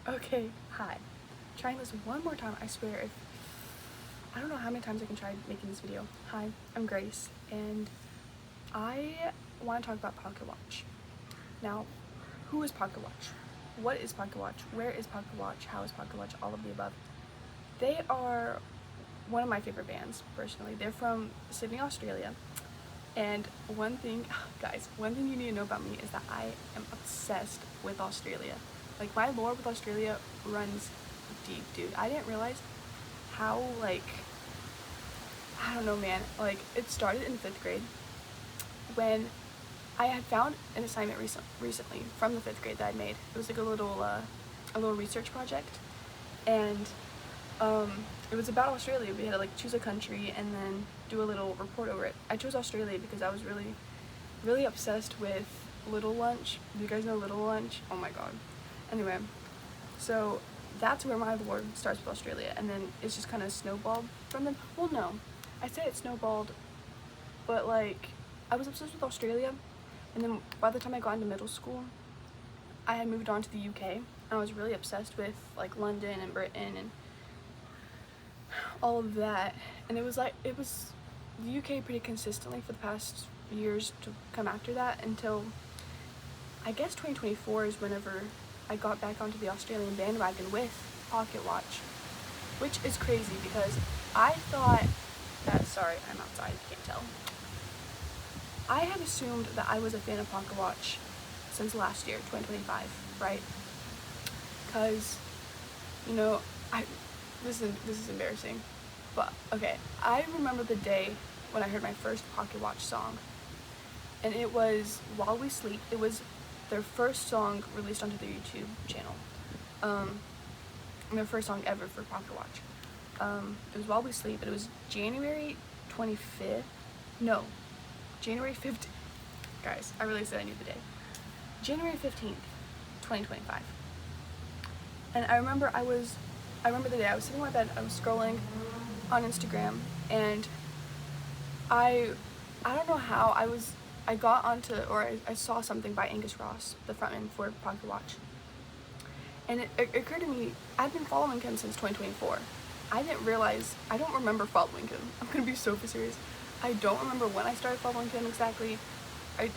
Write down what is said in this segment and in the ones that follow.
Okay, hi. Trying this one more time, I swear. I don't know how many times I can try making this video. Hi, I'm Grace, and I want to talk about Pocket Watch. Now, who is Pocket Watch? What is Pocket Watch? Where is Pocket Watch? How is Pocket Watch? All of the above. They are one of my favorite bands, personally. They're from Sydney, Australia. And one thing, guys, one thing you need to know about me is that I am obsessed with Australia. Like, my lore with Australia runs deep, dude. I didn't realize how, like, I don't know, man. Like, it started in 5th grade when I had found an assignment recently from the 5th grade that I'd made. It was like a little research project, and it was about Australia. We had to like choose a country and then do a little report over it. I chose Australia because I was really obsessed with Little Lunch. Do you guys know Little Lunch? Oh my god. Anyway, so that's where my lore starts with Australia, and then it's just kind of snowballed from them. Well, no, I say it snowballed, but like I was obsessed with Australia, and then by the time I got into middle school, I had moved on to the UK, and I was really obsessed with like London and Britain and all of that. And it was the UK pretty consistently for the past years to come after that, until I guess 2024 is whenever I got back onto the Australian bandwagon with Pocket Watch, which is crazy because I thought that, sorry, I'm outside, you can't tell. I had assumed that I was a fan of Pocket Watch since last year, 2025, right? Because, you know, this is embarrassing, but okay, I remember the day when I heard my first Pocket Watch song, and it was While We Sleep. It was their first song released onto their YouTube channel, and their first song ever for Pocket Watch. It was While We Sleep, and it was January 25th, no, January 15th, guys, I really said I knew the day, January 15th, 2025, and I remember the day I was sitting in my bed, I was scrolling on Instagram, and I don't know how, I got onto, or I saw something by Angus Ross, the frontman for Pocket Watch, and it occurred to me, I've been following him since 2024. I don't remember following him. I'm gonna be so serious. I don't remember when I started following him exactly. I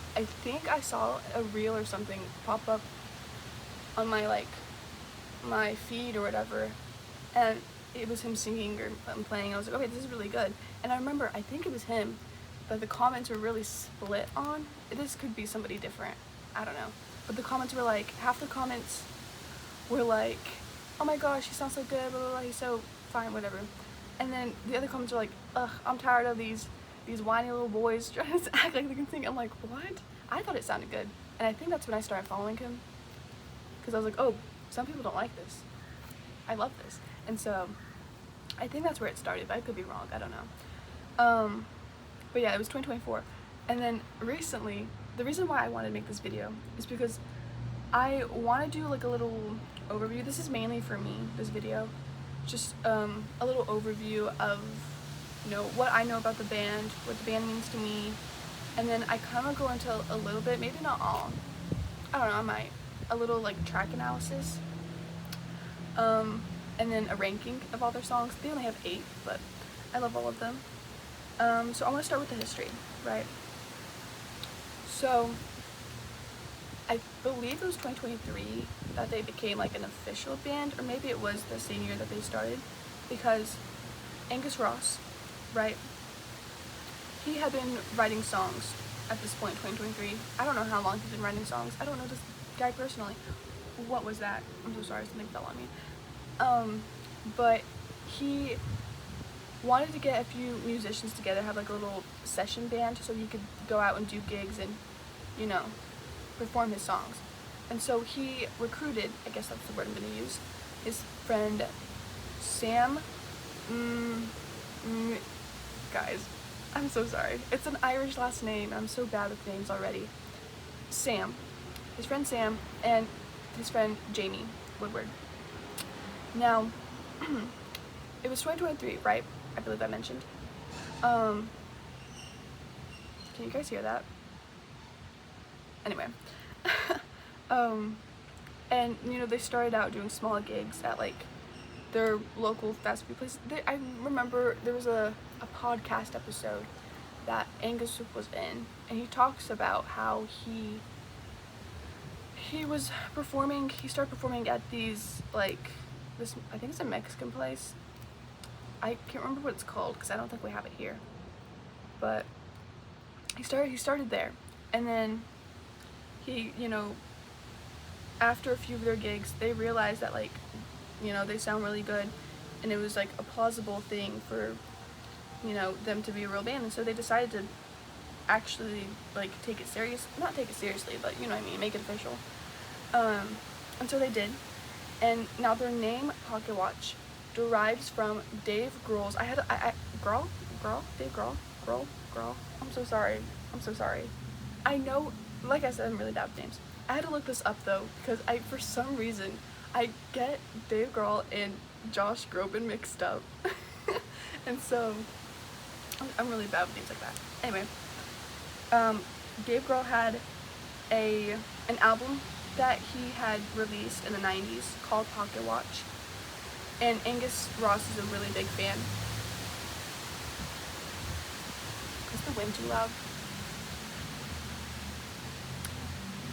think I saw a reel or something pop up on my feed or whatever, and it was him singing or playing. I was like, okay, this is really good. And I remember, I think it was him, but the comments were really split on. This could be somebody different, I don't know. But the comments were like, half the comments were like, oh my gosh, he sounds so good, blah, blah, blah, he's so fine, whatever. And then the other comments were like, ugh, I'm tired of these whiny little boys trying to act like they can sing. I'm like, what? I thought it sounded good. And I think that's when I started following him, because I was like, oh, some people don't like this. I love this. And so I think that's where it started, but I could be wrong, I don't know. But yeah, it was 2024. And then recently, the reason why I wanted to make this video is because I want to do like a little overview. This is mainly for me, this video. Just a little overview of, you know, what I know about the band, what the band means to me. And then I kind of go into a little bit, maybe not all, I don't know, I might, a little like track analysis. And then a ranking of all their songs. They only have 8, but I love all of them. So I want to start with the history, right? So I believe it was 2023 that they became like an official band, or maybe it was the same year that they started, because Angus Ross, right, he had been writing songs at this point, 2023. I don't know how long he's been writing songs. I don't know this guy personally. What was that? I'm so sorry, something fell on me. But he wanted to get a few musicians together, have like a little session band, so he could go out and do gigs and, you know, perform his songs. And so he recruited, I guess that's the word I'm going to use, his friend Sam. Guys, I'm so sorry. It's an Irish last name. I'm so bad with names already. Sam. His friend Sam and his friend Jamie Woodward. Now, it was 2023, right? I believe I mentioned. Can you guys hear that? Anyway. And, you know, they started out doing small gigs at, like, their local fast food place. I remember there was a podcast episode that Angus was in, and he talks about how he started performing at these, like, this, I think it's a Mexican place. I can't remember what it's called because I don't think we have it here. But he started there, and then he, you know, after a few of their gigs, they realized that, like, you know, they sound really good, and it was like a plausible thing for, you know, them to be a real band, and so they decided to actually, like, not take it seriously, but you know what I mean, make it official. And so they did, and now their name, POCKETWATCH, derives from Dave Grohl's, Dave Grohl, I'm so sorry. I know, like I said, I'm really bad with names. I had to look this up though, because for some reason, I get Dave Grohl and Josh Groban mixed up. And so, I'm really bad with names like that. Anyway, Dave Grohl had an album that he had released in the 90s called POCKETWATCH, and Angus Ross is a really big fan. Is the wind too loud?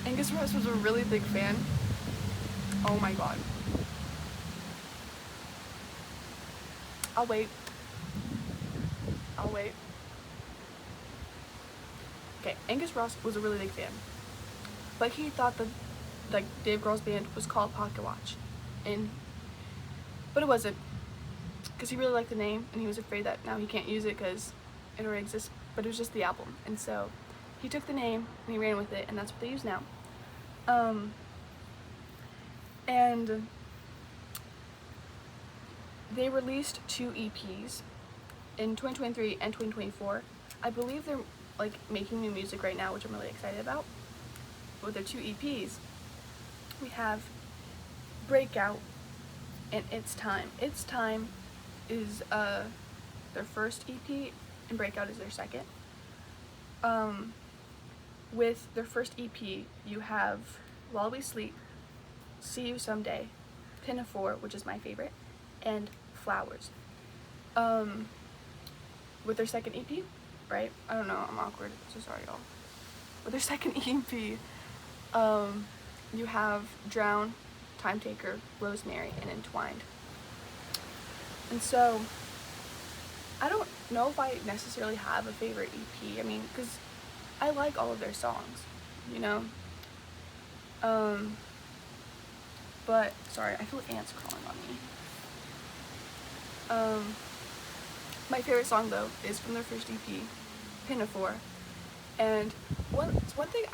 Angus Ross was a really big fan. Oh my god. I'll wait. Okay, Angus Ross was a really big fan, but he thought that, like, Dave Grohl's band was called POCKETWATCH, but it wasn't, because he really liked the name, and he was afraid that now he can't use it because it already exists, but it was just the album, and so he took the name and he ran with it, and that's what they use now. And they released 2 EPs in 2023 and 2024. I believe they're, like, making new music right now, which I'm really excited about. With their 2 EPs, we have Breakout and It's Time. It's Time is their first EP, and Breakout is their second. With their first EP, you have While We Sleep, See You Someday, Pinafore, which is my favorite, and Flowers. With their second EP, right? I don't know, I'm awkward, so sorry y'all. With their second EP, you have Drown, Time Taker, Rosemary, and Entwined. And so, I don't know if I necessarily have a favorite EP, I mean, because I like all of their songs, you know? But, sorry, I feel ants crawling on me. My favorite song, though, is from their first EP, Pinafore. And one thing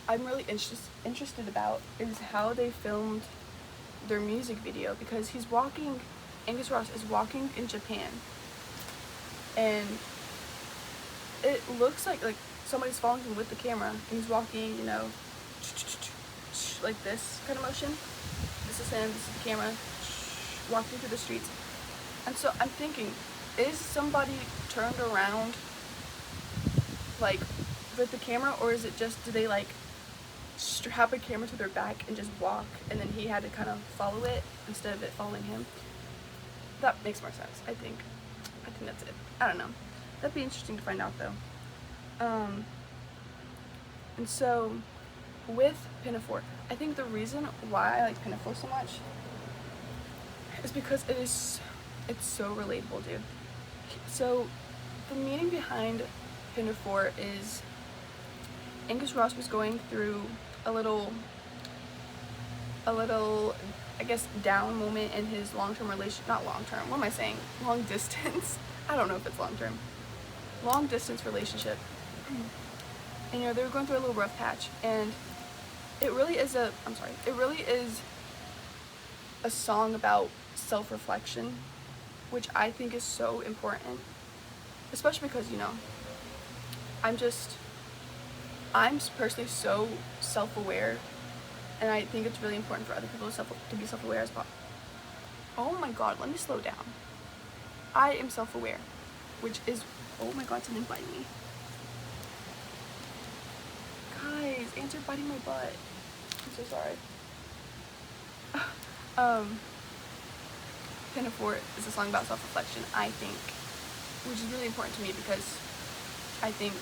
I'm really interested about is how they filmed their music video, because Angus Ross is walking in Japan, and it looks like somebody's following him with the camera, and he's walking, you know, like this kind of motion. This is him, this is the camera, walking through the streets. And so I'm thinking, is somebody turned around, like, with the camera, or is it just, do they, like, strap a camera to their back and just walk, and then he had to kind of follow it instead of it following him? That makes more sense, I think. I think that's it. I don't know. That'd be interesting to find out, though. And so, with Pinafore, I think the reason why I like Pinafore so much is because it's so relatable, dude. So, the meaning behind Pinafore is Angus Ross was going through a little, I guess, down moment in his long-term relationship. Not long-term, what am I saying? Long distance. I don't know if it's long-term. Long distance relationship. And, you know, they were going through a little rough patch, and it really is a song about self-reflection, which I think is so important, especially because, you know, I'm personally so self-aware, and I think it's really important for other people to be self-aware as well. Oh my god, let me slow down. I am self-aware, which is, oh my god, something biting me. Guys, ants are biting my butt. I'm so sorry. Pinafore is a song about self-reflection, I think, which is really important to me because I think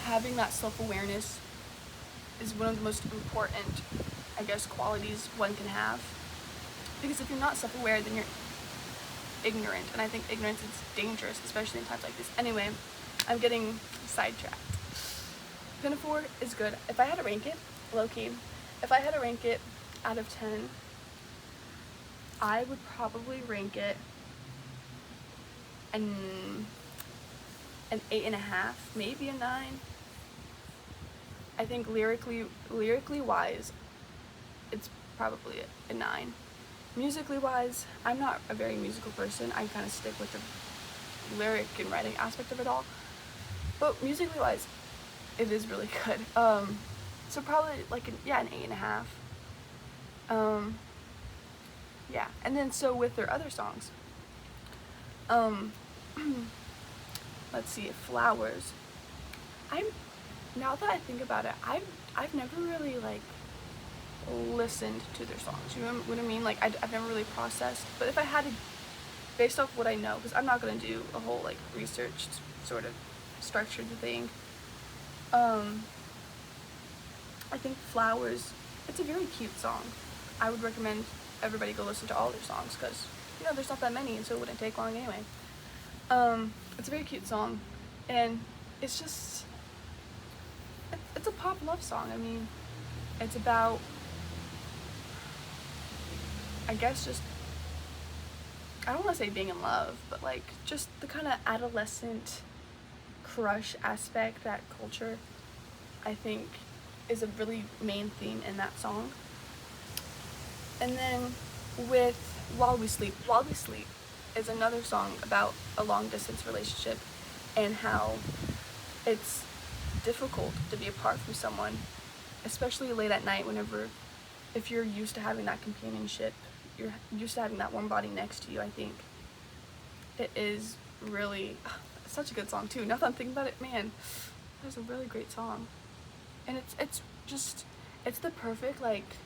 having that self-awareness is one of the most important, I guess, qualities one can have. Because if you're not self-aware, then you're ignorant, and I think ignorance is dangerous, especially in times like this. Anyway, I'm getting sidetracked. Pinafore is good. If I had to rank it, low-key, if I had to rank it out of 10, I would probably rank it an 8.5, maybe a 9. I think lyrically wise, it's probably a 9. Musically wise, I'm not a very musical person. I kind of stick with the lyric and writing aspect of it all. But musically wise, it is really good. So probably like an 8.5. Yeah, and then so with their other songs, let's see, Flowers. Now that I think about it, I've never really like listened to their songs. You know what I mean? Like I've never really processed. But if I had to, based off what I know, because I'm not gonna do a whole like researched sort of structured thing. I think Flowers, it's a very cute song. I would recommend everybody go listen to all their songs because, you know, there's not that many and so it wouldn't take long anyway. It's a very cute song and it's just, it's a pop love song. I mean, it's about, I guess just, I don't want to say being in love, but like just the kind of adolescent crush aspect that culture, I think, is a really main theme in that song. And then with While We Sleep is another song about a long distance relationship and how it's difficult to be apart from someone, especially late at night if you're used to having that companionship, you're used to having that warm body next to you. I think it is really such a good song too. Now that I'm thinking about it, man, that's a really great song. And it's the perfect like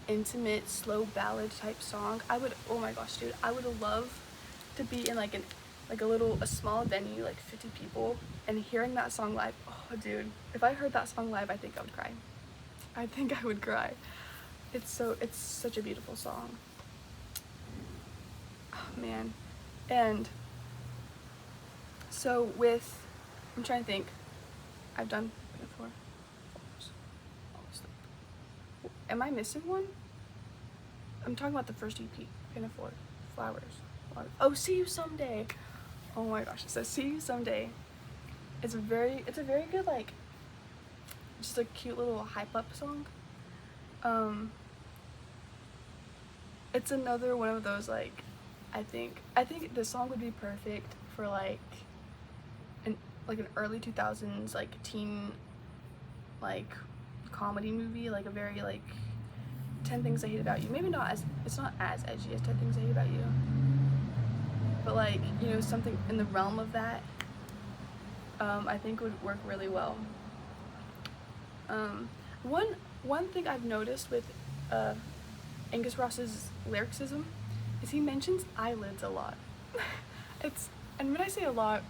intimate slow ballad type song. Oh my gosh, dude, I would love to be in like a small venue, like 50 people, and hearing that song live. Oh dude, if I heard that song live, I think I would cry. I think I would cry. It's such a beautiful song. Oh man. And so I'm trying to think, I've done before. Am I missing one? I'm talking about the first EP, Pinafore, Flowers. Oh, See You Someday. Oh my gosh, it says See You Someday. It's a very good, like, just a cute little hype up song. It's another one of those, like, I think this song would be perfect for like an early 2000s like teen like comedy movie, like a very like 10 Things I Hate About You. Maybe it's not as edgy as 10 Things I Hate About You, but like, you know, something in the realm of that, I think would work really well. One thing I've noticed with Angus Ross's lyricism is he mentions eyelids a lot. And when I say a lot,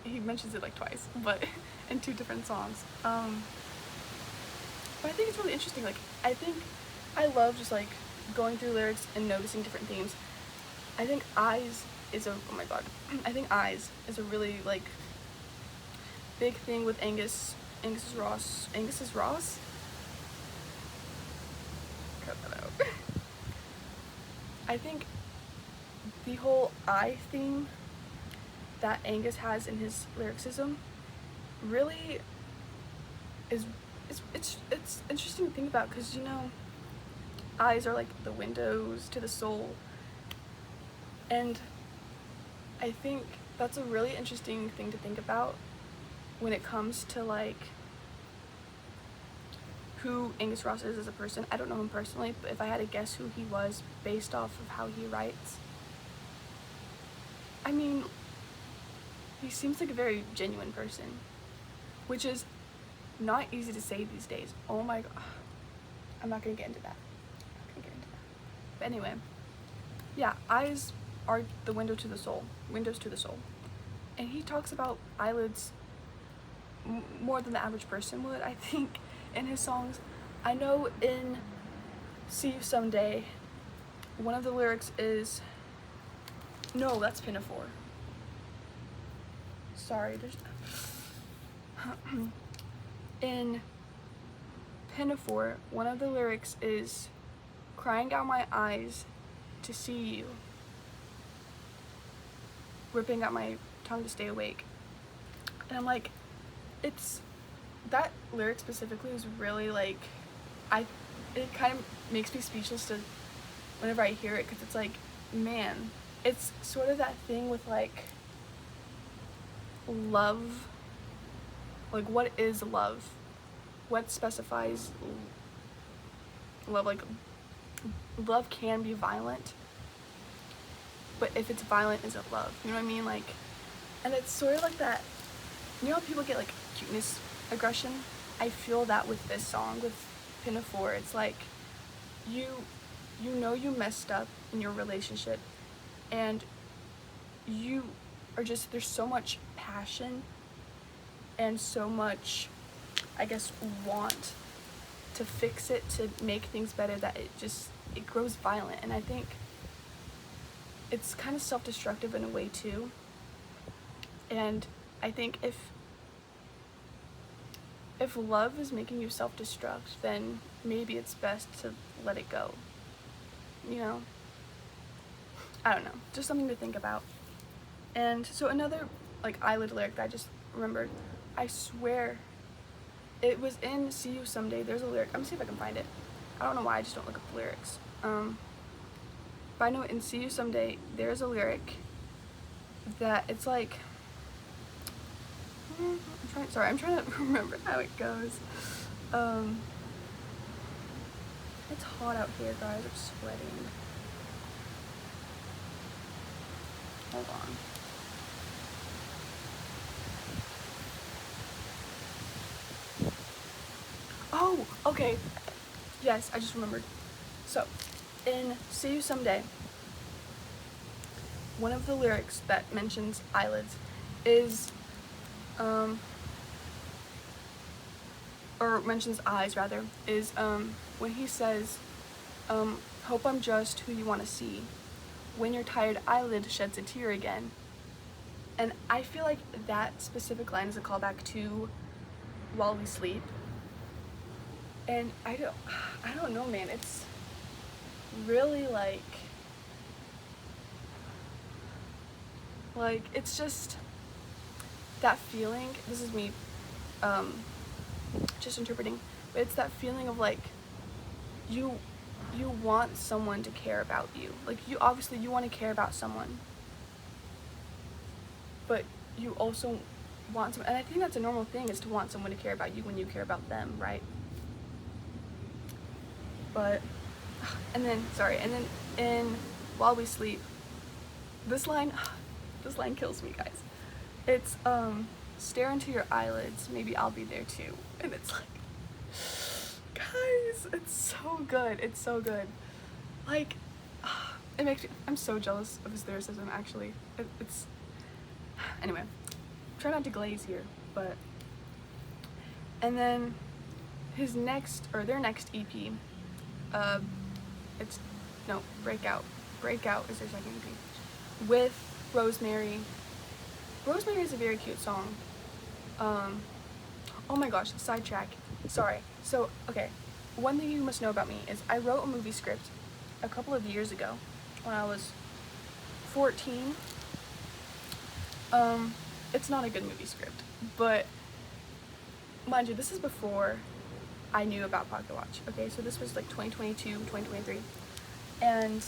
he mentions it like twice, but in 2 different songs. But I think it's really interesting. Like, I love just like going through lyrics and noticing different themes. I think eyes is oh my god, I think eyes is a really like big thing with Angus Ross. Cut that out. I think the whole eye theme that Angus has in his lyricism really is it's interesting to think about, because, you know, eyes are like the windows to the soul, and I think that's a really interesting thing to think about when it comes to like who Angus Ross is as a person. I don't know him personally, but if I had to guess who he was based off of how he writes, I mean, he seems like a very genuine person, which is not easy to say these days. Oh my god, I'm not gonna get into that. But anyway, yeah, eyes are the window to the soul, windows to the soul. And he talks about eyelids more than the average person would, I think, in his songs. I know in See You Someday, one of the lyrics is, no, that's Pinafore. Sorry, there's in Pinafore, one of the lyrics is, crying out my eyes to see you, ripping out my tongue to stay awake. And I'm like, it's, that lyric specifically is really like, it kind of makes me speechless to whenever I hear it, because it's like, man, it's sort of that thing with like love. Like, what is love? What specifies love? Like, love can be violent, but if it's violent, is it love? You know what I mean? Like, and it's sort of like that, you know how people get like cuteness aggression? I feel that with this song, with Pinafore. It's like, you know you messed up in your relationship, and you are just, there's so much passion and so much, I guess, want to fix it, to make things better, that it grows violent. And I think it's kind of self-destructive in a way too. And I think if love is making you self-destruct, then maybe it's best to let it go, you know? I don't know, just something to think about. And so another like eyelid lyric that I just remembered, I swear it was in See You Someday. There's a lyric, I'm gonna see if I can find it. I don't know why I just don't look up the lyrics. But I know in See You Someday there's a lyric that it's like, I'm trying to remember how it goes. It's hot out here, guys. I'm sweating. Hold on. Oh, okay. Yes, I just remembered. So, in See You Someday, one of the lyrics that mentions eyelids is, or mentions eyes rather, is when he says, hope I'm just who you want to see, when your tired eyelid sheds a tear again. And I feel like that specific line is a callback to While We Sleep. And I don't know, man, it's really like it's just that feeling, this is me just interpreting, but it's that feeling of like you want someone to care about you. Like, you obviously you want to care about someone, but you also want someone, and I think that's a normal thing, is to want someone to care about you when you care about them, right? But and then in While We Sleep, this line kills me, guys. It's stare into your eyelids, maybe I'll be there too. And it's like, guys, it's so good. It's so good. Like, it makes me, I'm so jealous of his lyricism, actually. It's anyway, try not to glaze here, but. And then his next, or their next EP, it's, no, Breakout is their second EP, with Rosemary. Rosemary is a very cute song. Oh my gosh, sidetrack, sorry. So, okay, one thing you must know about me is I wrote a movie script a couple of years ago when I was 14. It's not a good movie script, but mind you, this is before I knew about Pocket Watch. Okay, so this was like 2022, 2023, and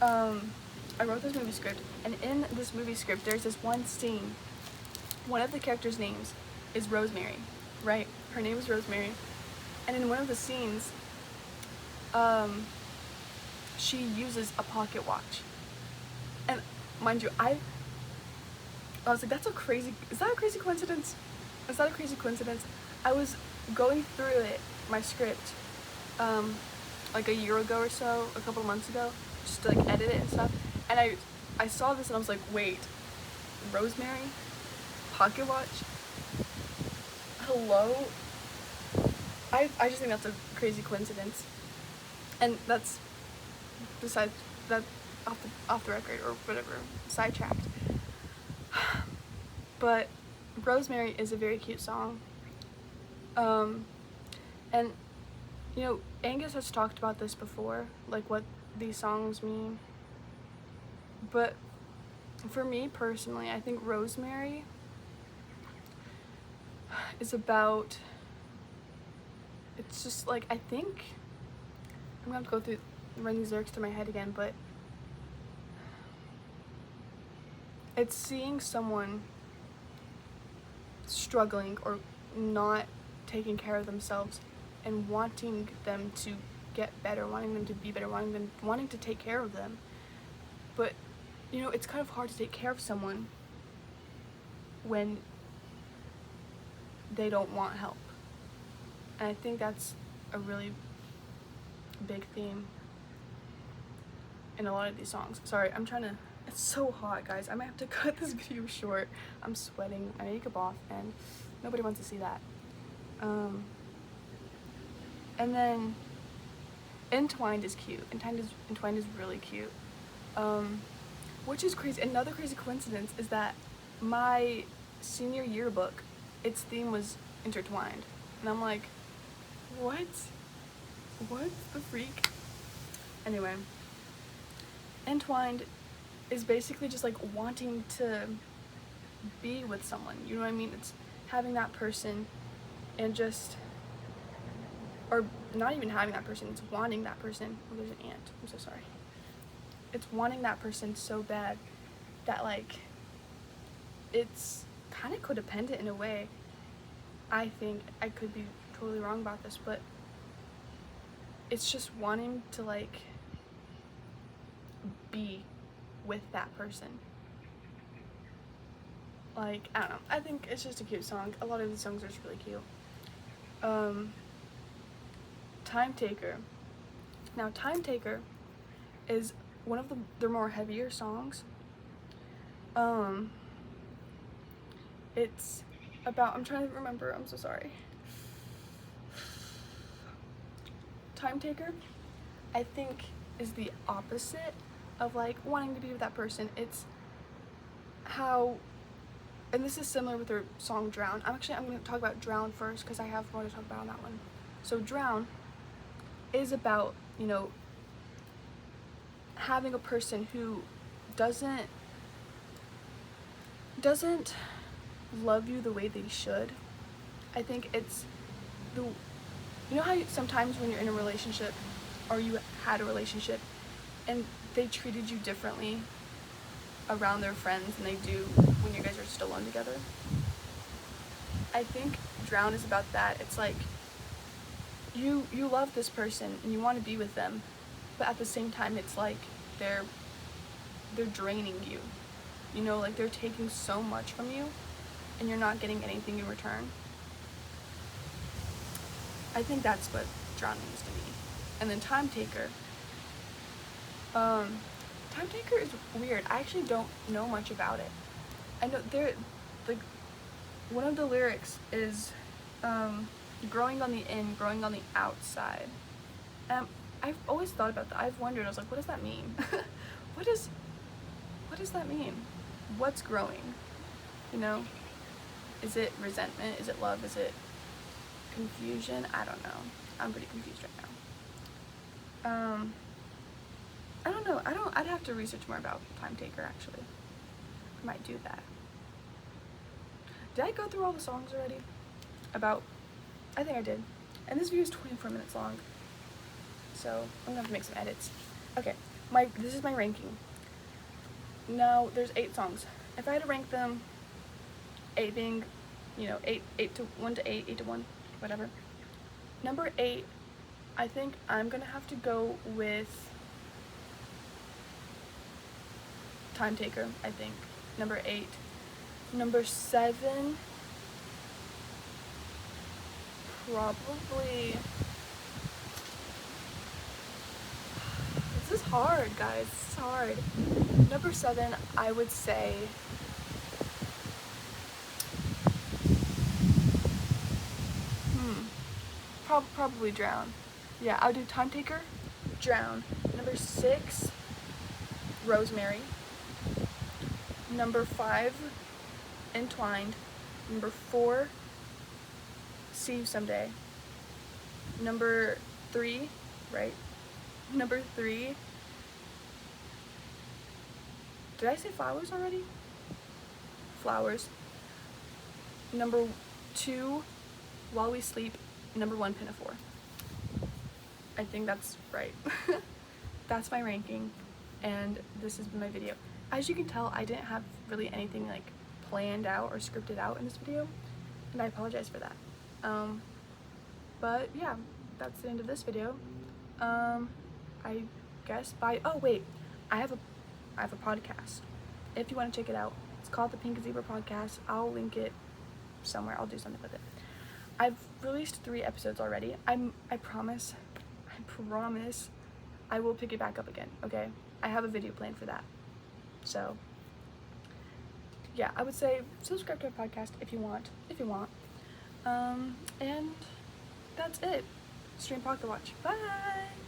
I wrote this movie script, and in this movie script there's this one scene, one of the characters' names is Rosemary, right? Her name is Rosemary, and in one of the scenes she uses a pocket watch. And mind you, I was like, that's a crazy, is that a crazy coincidence? Is that a crazy coincidence? I was going through my script, like a year ago or so, a couple of months ago, just to like edit it and stuff. And I saw this and I was like, wait, Rosemary? Pocket Watch? Hello? I just think that's a crazy coincidence. And that's besides that, off the record or whatever, sidetracked. But Rosemary is a very cute song. And you know, Angus has talked about this before, like what these songs mean. But for me personally, I think Rosemary is about, it's just like, I think, I'm gonna have to run these lyrics through my head again, but it's seeing someone struggling or not taking care of themselves and wanting them to get better, wanting them to be better, wanting to take care of them. But you know, it's kind of hard to take care of someone when they don't want help. And I think that's a really big theme in a lot of these songs. Sorry, I'm trying to, it's so hot, guys. I might have to cut this video short. I'm sweating, my makeup off, and nobody wants to see that. And then Entwined is cute. Entwined is really cute. Which is crazy. Another crazy coincidence is that my senior yearbook, its theme was intertwined. And I'm like, what? What the freak? Anyway, Entwined is basically just like wanting to be with someone. You know what I mean? It's having that person and just, or not even having that person, it's wanting that person. Oh, there's an ant. I'm so sorry. It's wanting that person so bad that like it's kind of codependent in a way. I think, I could be totally wrong about this, but it's just wanting to like be with that person. Like, I don't know, I think it's just a cute song. A lot of these songs are just really cute. Time Taker. Now Time Taker is one of their more heavier songs. It's about, I'm trying to remember, I'm so sorry. Time Taker, I think, is the opposite of like wanting to be with that person. It's how, and this is similar with their song Drown. I'm going to talk about Drown first because I have more to talk about on that one. So Drown is about, you know, having a person who doesn't love you the way they should. I think it's the, you know how sometimes when you're in a relationship or you had a relationship and they treated you differently around their friends than they do when you guys are still alone together? I think Drown is about that. It's like you love this person and you want to be with them, but at the same time it's like they're draining you. You know, like they're taking so much from you and you're not getting anything in return. I think that's what Drown means to me. And then Time Taker. Time Taker is weird. I actually don't know much about it. I know like one of the lyrics is growing on the in, growing on the outside. I've always thought about that. I've wondered, I was like, what does that mean? What does that mean? What's growing? You know? Is it resentment? Is it love? Is it confusion? I don't know. I'm pretty confused right now. I don't know. I'd have to research more about Time Taker, actually. I might do that. Did I go through all the songs already? I think I did. And this video is 24 minutes long. So I'm gonna have to make some edits. Okay, this is my ranking. Now there's 8 songs. If I had to rank them, 8 being, you know, 1 to 8, 8 to 1, whatever. Number 8, I think I'm gonna have to go with Time Taker, I think. Number 8. Number 7, probably, hard, guys. This is hard. Number 7, I would say probably drown. Yeah, I would do time taker, drown. Number 6, rosemary. Number 5, entwined. Number 4, see you someday. Number 3, right? Number 3, did I say flowers already? Flowers. Number 2, while we sleep. Number 1, pinafore. I think that's right. That's my ranking, and this has been my video. As you can tell, I didn't have really anything like planned out or scripted out in this video, and I apologize for that. But yeah, that's the end of this video. I guess bye. Oh wait, I have a podcast. If you want to check it out, it's called the Pink Zebra Podcast. I'll link it somewhere. I'll do something with it. I've released 3 episodes already. I promise I will pick it back up again, okay? I have a video planned for that. So yeah, I would say subscribe to our podcast if you want. And that's it. Stream Pocket Watch. Bye.